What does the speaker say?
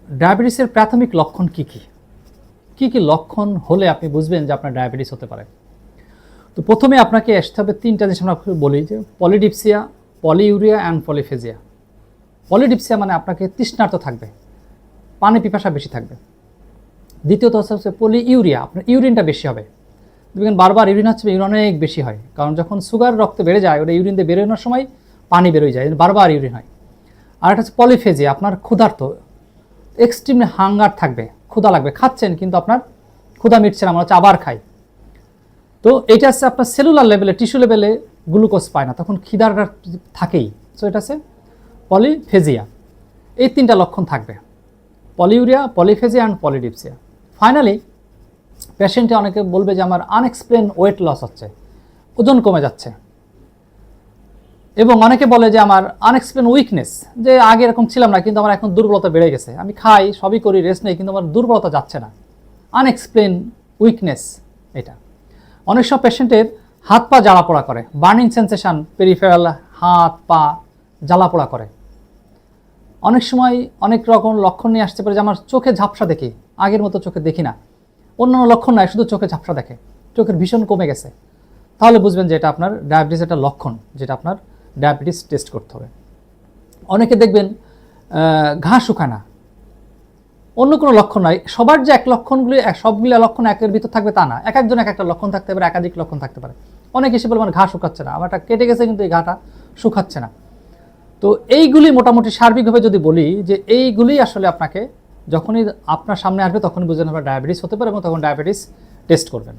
ডায়াবেটিসের প্রাথমিক লক্ষণ কি কি? কি কি লক্ষণ হলে আপনি বুঝবেন যে আপনার ডায়াবেটিস হতে পারে? তো প্রথমে আপনাকে আসতে হবে ৩টা জিনিস আমরা বলি যে polydipsia, polyurea and polyphagia. Polydipsia মানে আপনাকে তৃষ্ণার্ত থাকবে, পানি পিপাসা বেশি থাকবে। দ্বিতীয়ত হচ্ছে পলিইউরিয়া, আপনার ইউরিনটা বেশি হবে। দেখবেন বারবার ইউরিন হচ্ছে, ইউরিন অনেক বেশি হয়, কারণ যখন সুগার রক্তে বেড়ে যায় ওটা ইউরিন দিয়ে বেরোনোর সময় পানি বেরোয় যায়, বারবার ইউরিন হয়। আর একটা হচ্ছে পলিফেজিয়া, আপনার ক্ষুধার্ত, এক্সট্রিমলি হাঙ্গার থাকবে, ক্ষুধা লাগবে, খাচ্ছেন কিন্তু আপনার ক্ষুধা মিটছে না, মনে হচ্ছে আবার খাই। তো এটা হচ্ছে আপনার সেলুলার লেভেলে, টিস্যু লেভেলে গ্লুকোজ পায় না, তখন খিদার থাকেই। সো এটা হচ্ছে পলিফেজিয়া। এই 3টা লক্ষণ থাকবে, polyuria, polyphagia and polydipsia. Finally পেশেন্টে অনেকে বলবে যে আমার আনএক্সপ্লেন ওয়েট লস হচ্ছে, ওজন কমে যাচ্ছে। এবং অনেকে বলে যে আমার আনএক্সপ্লেন উইকনেস, যে আগে এরকম ছিলাম না কিন্তু আমার এখন দুর্বলতা বেড়ে গেছে, আমি খাই সবই করি, রেস্ট নেই, কিন্তু আমার দুর্বলতা যাচ্ছে না। আনএক্সপ্লেন উইকনেস এটা। অনেক সব পেশেন্টের হাত পা জ্বালাপোড়া করে, বার্নিং সেন্সেশন, পেরিফেরাল হাত পা জ্বালাপোড়া করে। অনেক সময় অনেক রকম লক্ষণ নিয়ে আসতে পারে, যে আমার চোখে ঝাপসা দেখি, আগের মতো চোখে দেখি না, অন্যান্য লক্ষণ নয়, শুধু চোখে ঝাপসা দেখে, চোখের ভীষণ কমে গেছে। তাহলে বুঝবেন যে এটা আপনার ডায়াবেটিস একটা লক্ষণ, যেটা আপনার ডায়াবেটিস টেস্ট করতে হবে। অনেকে দেখবেন ঘা শুকায় না, অন্য কোনো লক্ষণ নয়। সবার যে এক লক্ষণগুলি সবগুলো লক্ষণ একের ভিতর থাকবে তা না, এক একজন এক একটা লক্ষণ থাকতে পারে, একাধিক লক্ষণ থাকতে পারে। অনেকে এসে বলে মানে ঘা শুকাচ্ছে না, আমারটা কেটে গেছে কিন্তু এই ঘাটা শুকাচ্ছে না। তো এইগুলি মোটামুটি সার্বিকভাবে যদি বলি যে এইগুলি আসলে আপনাকে যখনই আপনার সামনে আসবে তখনই বুঝবেন আপনার ডায়াবেটিস হতে পারে, এবং তখন ডায়াবেটিস টেস্ট করবেন।